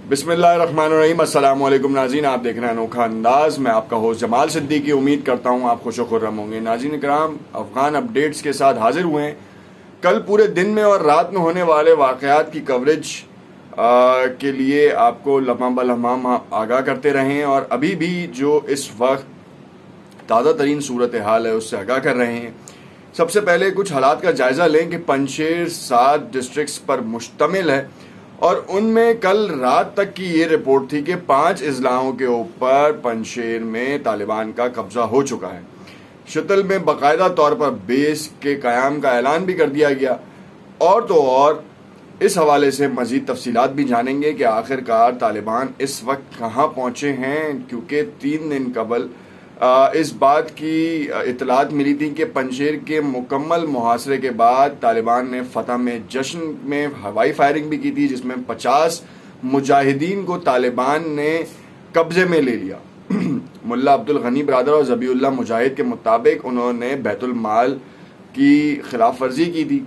بسم اللہ الرحمن الرحیم۔ السلام علیکم ناظرین، آپ دیکھ رہے ہیں انوکھا انداز۔ میں آپ کا ہوسٹ جمال صدیقی، امید کرتا ہوں آپ خوش و خرم ہوں گے۔ ناظرین کرام، افغان اپڈیٹس کے ساتھ حاضر ہوئے ہیں۔ کل پورے دن میں اور رات میں ہونے والے واقعات کی کوریج کے لیے آپ کو لمحہ بلمحہ آگاہ کرتے رہے ہیں، اور ابھی بھی جو اس وقت تازہ ترین صورتحال ہے اس سے آگاہ کر رہے ہیں۔ سب سے پہلے کچھ حالات کا جائزہ لیں کہ پنجشیر 7 ڈسٹرکٹس پر مشتمل ہے، اور ان میں کل رات تک کی یہ رپورٹ تھی کہ 5 اضلاعوں کے اوپر پنجشیر میں طالبان کا قبضہ ہو چکا ہے۔ شتل میں باقاعدہ طور پر بیس کے قیام کا اعلان بھی کر دیا گیا، اور تو اور اس حوالے سے مزید تفصیلات بھی جانیں گے کہ آخر کار طالبان اس وقت کہاں پہنچے ہیں، کیونکہ 3 دن قبل اس بات کی اطلاعات ملی تھی کہ پنجشیر کے مکمل محاصرے کے بعد طالبان نے فتح میں جشن میں ہوائی فائرنگ بھی کی تھی، جس میں 50 مجاہدین کو طالبان نے قبضے میں لے لیا۔ ملا عبد الغنی برادر اور ذبیح اللہ مجاہد کے مطابق انہوں نے بیت المال کی خلاف ورزی کی تھی،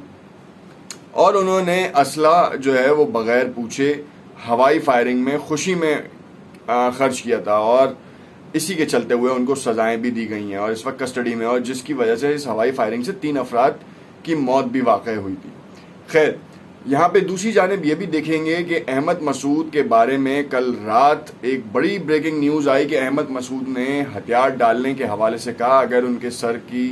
اور انہوں نے اسلحہ جو ہے وہ بغیر پوچھے ہوائی فائرنگ میں خوشی میں خرچ کیا تھا، اور اسی کے چلتے ہوئے ان کو سزائیں بھی دی گئی ہیں اور اس وقت کسٹڈی میں، اور جس کی وجہ سے اس ہوائی فائرنگ سے 3 افراد کی موت بھی واقع ہوئی تھی۔ خیر، یہاں پہ دوسری جانب یہ بھی دیکھیں گے کہ احمد مسعود کے بارے میں کل رات ایک بڑی بریکنگ نیوز آئی کہ احمد مسعود نے ہتھیار ڈالنے کے حوالے سے کہا اگر ان کے سر کی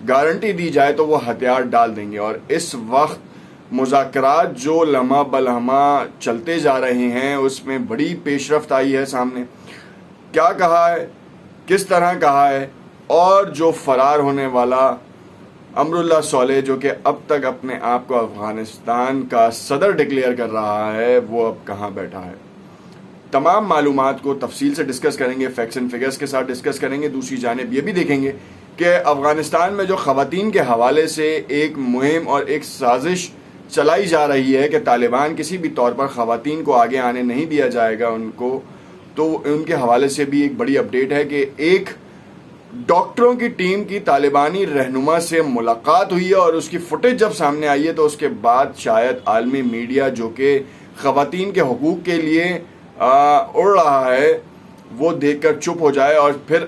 گارنٹی دی جائے تو وہ ہتھیار ڈال دیں گے، اور اس وقت مذاکرات جو لمحہ بلمحہ چلتے جا رہے ہیں اس میں بڑی پیش رفت آئی ہے سامنے۔ کیا کہا ہے، کس طرح کہا ہے، اور جو فرار ہونے والا امراللہ صالح جو کہ اب تک اپنے آپ کو افغانستان کا صدر ڈکلیئر کر رہا ہے، وہ اب کہاں بیٹھا ہے، تمام معلومات کو تفصیل سے ڈسکس کریں گے، فیکٹس اینڈ فگرز کے ساتھ ڈسکس کریں گے۔ دوسری جانب یہ بھی دیکھیں گے کہ افغانستان میں جو خواتین کے حوالے سے ایک مہم اور ایک سازش چلائی جا رہی ہے کہ طالبان کسی بھی طور پر خواتین کو آگے آنے نہیں دیا جائے گا ان کو، تو ان کے حوالے سے بھی ایک بڑی اپڈیٹ ہے کہ ایک ڈاکٹروں کی ٹیم کی طالبانی رہنما سے ملاقات ہوئی ہے، اور اس کی فوٹیج جب سامنے آئی ہے تو اس کے بعد شاید عالمی میڈیا جو کہ خواتین کے حقوق کے لیے اڑ رہا ہے وہ دیکھ کر چپ ہو جائے، اور پھر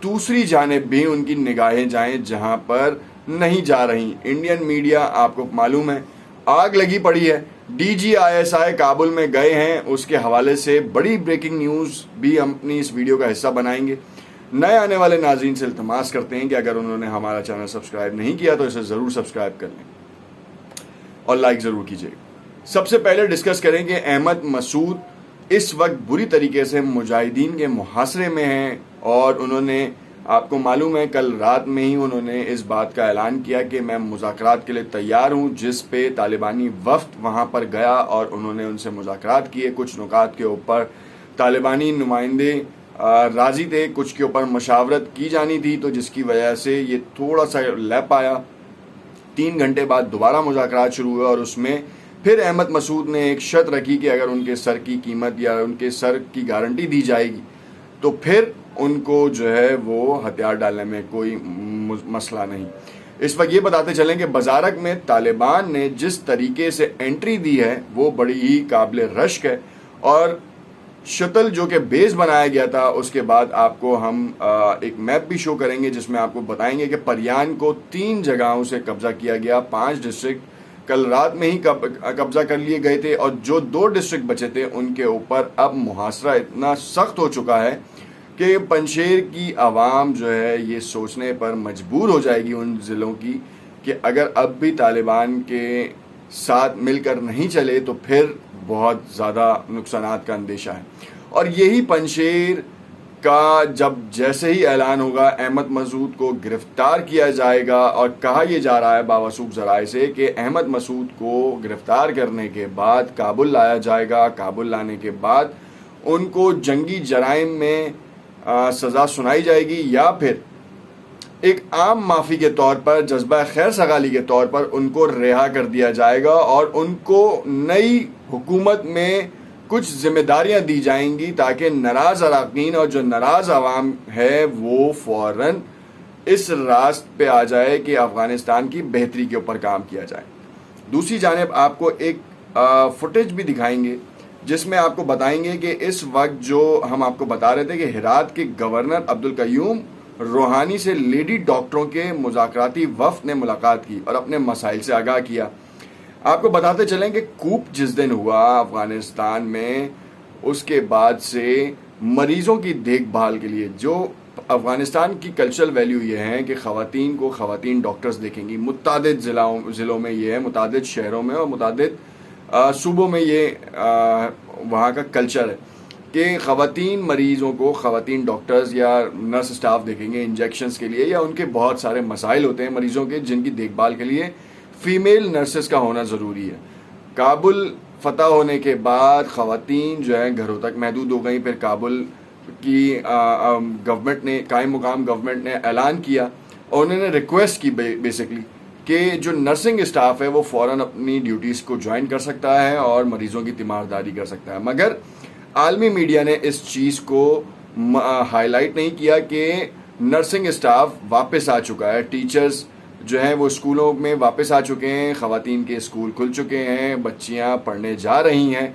دوسری جانب بھی ان کی نگاہیں جائیں جہاں پر نہیں جا رہی۔ انڈین میڈیا آپ کو معلوم ہے آگ لگی پڑی ہے، ڈی جی ISI کابل میں گئے ہیں، اس کے حوالے سے بڑی بریکنگ نیوز بھی ہم اپنی اس ویڈیو کا حصہ بنائیں گے۔ نئے آنے والے ناظرین سے التماس کرتے ہیں کہ اگر انہوں نے ہمارا چینل سبسکرائب نہیں کیا تو اسے ضرور سبسکرائب کر لیں اور لائک ضرور کیجیے۔ سب سے پہلے ڈسکس کریں کہ احمد مسعود اس وقت بری طریقے سے مجاہدین کے محاصرے میں ہیں، اور انہوں نے آپ کو معلوم ہے کل رات میں ہی انہوں نے اس بات کا اعلان کیا کہ میں مذاکرات کے لیے تیار ہوں، جس پہ طالبانی وفد وہاں پر گیا اور انہوں نے ان سے مذاکرات کیے۔ کچھ نکات کے اوپر طالبانی نمائندے راضی تھے، کچھ کے اوپر مشاورت کی جانی تھی، تو جس کی وجہ سے یہ تھوڑا سا لیپ آیا۔ 3 گھنٹے بعد دوبارہ مذاکرات شروع ہوئے، اور اس میں پھر احمد مسعود نے ایک شرط رکھی کہ اگر ان کے سر کی قیمت یا ان کے سر کی گارنٹی دی جائے گی تو پھر ان کو جو ہے وہ ہتھیار ڈالنے میں کوئی مسئلہ نہیں۔ اس وقت یہ بتاتے چلیں کہ بازارک میں طالبان نے جس طریقے سے انٹری دی ہے وہ بڑی ہی قابل رشک ہے، اور شتل جو کہ بیس بنایا گیا تھا اس کے بعد آپ کو ہم ایک میپ بھی شو کریں گے جس میں آپ کو بتائیں گے کہ پریان کو 3 جگہوں سے قبضہ کیا گیا، 5 ڈسٹرکٹ کل رات میں ہی قبضہ کر لیے گئے تھے، اور جو 2 ڈسٹرکٹ بچے تھے ان کے اوپر اب محاصرہ اتنا سخت ہو چکا ہے کہ پنجشیر کی عوام جو ہے یہ سوچنے پر مجبور ہو جائے گی ان ضلعوں کی کہ اگر اب بھی طالبان کے ساتھ مل کر نہیں چلے تو پھر بہت زیادہ نقصانات کا اندیشہ ہے۔ اور یہی پنجشیر کا جب جیسے ہی اعلان ہوگا احمد مسعود کو گرفتار کیا جائے گا، اور کہا یہ جا رہا ہے باوثوق ذرائع سے کہ احمد مسعود کو گرفتار کرنے کے بعد کابل لایا جائے گا، کابل لانے کے بعد ان کو جنگی جرائم میں سزا سنائی جائے گی، یا پھر ایک عام معافی کے طور پر جذبہ خیر سگالی کے طور پر ان کو رہا کر دیا جائے گا، اور ان کو نئی حکومت میں کچھ ذمہ داریاں دی جائیں گی تاکہ ناراض اراکین اور جو ناراض عوام ہے وہ فوراً اس راست پہ آ جائے کہ افغانستان کی بہتری کے اوپر کام کیا جائے۔ دوسری جانب آپ کو ایک فوٹیج بھی دکھائیں گے جس میں آپ کو بتائیں گے کہ اس وقت جو ہم آپ کو بتا رہے تھے کہ ہرات کے گورنر عبدالقیوم روحانی سے لیڈی ڈاکٹروں کے مذاکراتی وفد نے ملاقات کی اور اپنے مسائل سے آگاہ کیا. آپ کو بتاتے چلیں کہ کوپ جس دن ہوا افغانستان میں، اس کے بعد سے مریضوں کی دیکھ بھال کے لیے جو افغانستان کی کلچرل ویلیو یہ ہے کہ خواتین کو خواتین ڈاکٹرز دیکھیں گی. متعدد ضلعوں میں یہ ہے، متعدد شہروں میں اور متعدد صوبوں میں یہ وہاں کا کلچر ہے کہ خواتین مریضوں کو خواتین ڈاکٹرز یا نرس اسٹاف دیکھیں گے انجیکشنز کے لیے، یا ان کے بہت سارے مسائل ہوتے ہیں مریضوں کے جن کی دیکھ بھال کے لیے فیمیل نرسز کا ہونا ضروری ہے. کابل فتح ہونے کے بعد خواتین جو ہے گھروں تک محدود ہو گئیں. پھر کابل کی گورنمنٹ نے، قائم مقام گورنمنٹ نے اعلان کیا اور انہوں نے ریکویسٹ کی بیسکلی کہ جو نرسنگ اسٹاف ہے وہ فوراً اپنی ڈیوٹیز کو جوائن کر سکتا ہے اور مریضوں کی تیمارداری کر سکتا ہے. مگر عالمی میڈیا نے اس چیز کو ہائی لائٹ نہیں کیا کہ نرسنگ اسٹاف واپس آ چکا ہے. ٹیچرز جو ہیں وہ اسکولوں میں واپس آ چکے ہیں، خواتین کے اسکول کھل چکے ہیں، بچیاں پڑھنے جا رہی ہیں.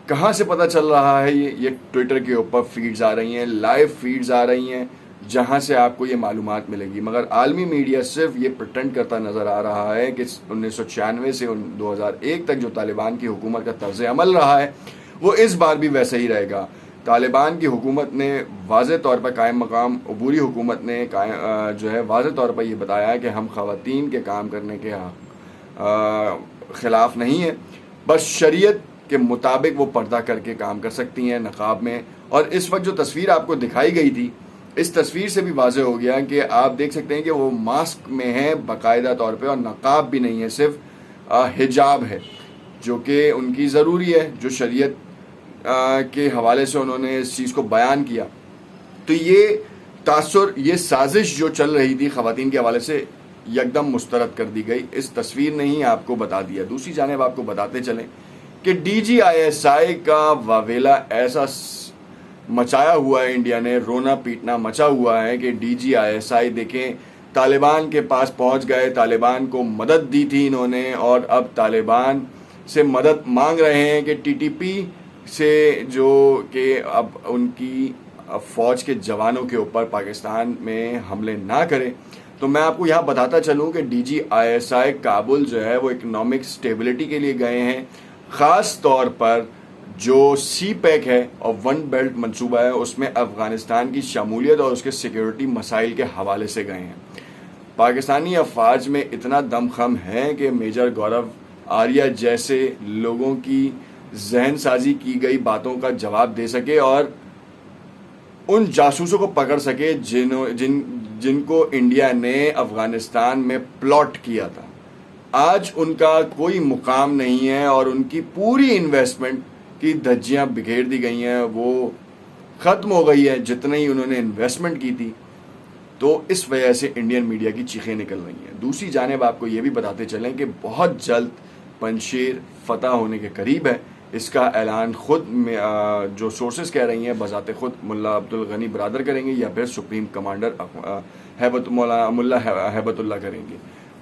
کہاں سے پتہ چل رہا ہے؟ یہ ٹویٹر کے اوپر فیڈز آ رہی ہیں، لائیو فیڈز آ رہی ہیں جہاں سے آپ کو یہ معلومات ملے گی. مگر عالمی میڈیا صرف یہ پریٹینڈ کرتا نظر آ رہا ہے کہ 1996 سے 2001 تک جو طالبان کی حکومت کا طرز عمل رہا ہے وہ اس بار بھی ویسا ہی رہے گا. طالبان کی حکومت نے واضح طور پر، قائم مقام عبوری حکومت نے جو ہے واضح طور پر یہ بتایا ہے کہ ہم خواتین کے کام کرنے کے خلاف نہیں ہیں، بس شریعت کے مطابق وہ پردہ کر کے کام کر سکتی ہیں نقاب میں. اور اس وقت جو تصویر آپ کو دکھائی گئی تھی، اس تصویر سے بھی واضح ہو گیا کہ آپ دیکھ سکتے ہیں کہ وہ ماسک میں ہیں باقاعدہ طور پہ، اور نقاب بھی نہیں ہے، صرف حجاب ہے جو کہ ان کی ضروری ہے، جو شریعت کے حوالے سے انہوں نے اس چیز کو بیان کیا. تو یہ تاثر، یہ سازش جو چل رہی تھی خواتین کے حوالے سے یکدم مسترد کر دی گئی. اس تصویر نے ہی آپ کو بتا دیا. دوسری جانب آپ کو بتاتے چلیں کہ ڈی جی آئی ایس آئی کا واویلا ایسا مچایا ہوا ہے، انڈیا نے رونا پیٹنا مچا ہوا ہے کہ ڈی جی آئی ایس آئی دیکھیں طالبان کے پاس پہنچ گئے، طالبان کو مدد دی تھی انہوں نے، اور اب طالبان سے مدد مانگ رہے ہیں کہ ٹی ٹی پی سے جو کہ اب ان کی فوج کے جوانوں کے اوپر پاکستان میں حملے نہ کرے. تو میں آپ کو یہاں بتاتا چلوں کہ D G I S I Kabul جو ہے وہ اکنامک سٹیبلٹی کے لیے گئے ہیں، خاص طور پر جو سی پیک ہے اور ون بیلٹ منصوبہ ہے اس میں افغانستان کی شمولیت اور اس کے سیکیورٹی مسائل کے حوالے سے گئے ہیں. پاکستانی افواج میں اتنا دم خم ہے کہ میجر گورو آریہ جیسے لوگوں کی ذہن سازی کی گئی باتوں کا جواب دے سکے اور ان جاسوسوں کو پکڑ سکے جن کو انڈیا نے افغانستان میں پلاٹ کیا تھا. آج ان کا کوئی مقام نہیں ہے اور ان کی پوری انویسٹمنٹ کی دھجیاں بکھیر دی گئی ہیں، وہ ختم ہو گئی ہے جتنی انہوں نے انویسٹمنٹ کی تھی. تو اس وجہ سے انڈین میڈیا کی چیخیں نکل رہی ہیں. دوسری جانب آپ کو یہ بھی بتاتے چلیں کہ بہت جلد پنشیر فتح ہونے کے قریب ہے. اس کا اعلان خود جو سورسز کہہ رہی ہیں بذات خود ملا عبدالغنی برادر کریں گے یا پھر سپریم کمانڈر ملا ہیبت اللہ کریں گے.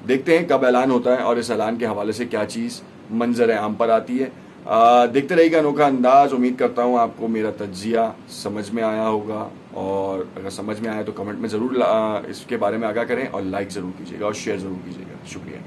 دیکھتے ہیں کب اعلان ہوتا ہے اور اس اعلان کے حوالے سے کیا چیز منظر عام پر آتی ہے. دیکھتے رہیے گا انوکھا انداز. امید کرتا ہوں آپ کو میرا تجزیہ سمجھ میں آیا ہوگا، اور اگر سمجھ میں آیا تو کمنٹ میں ضرور اس کے بارے میں آگاہ کریں اور لائک ضرور کیجیے گا اور شیئر ضرور کیجیے گا. شکریہ.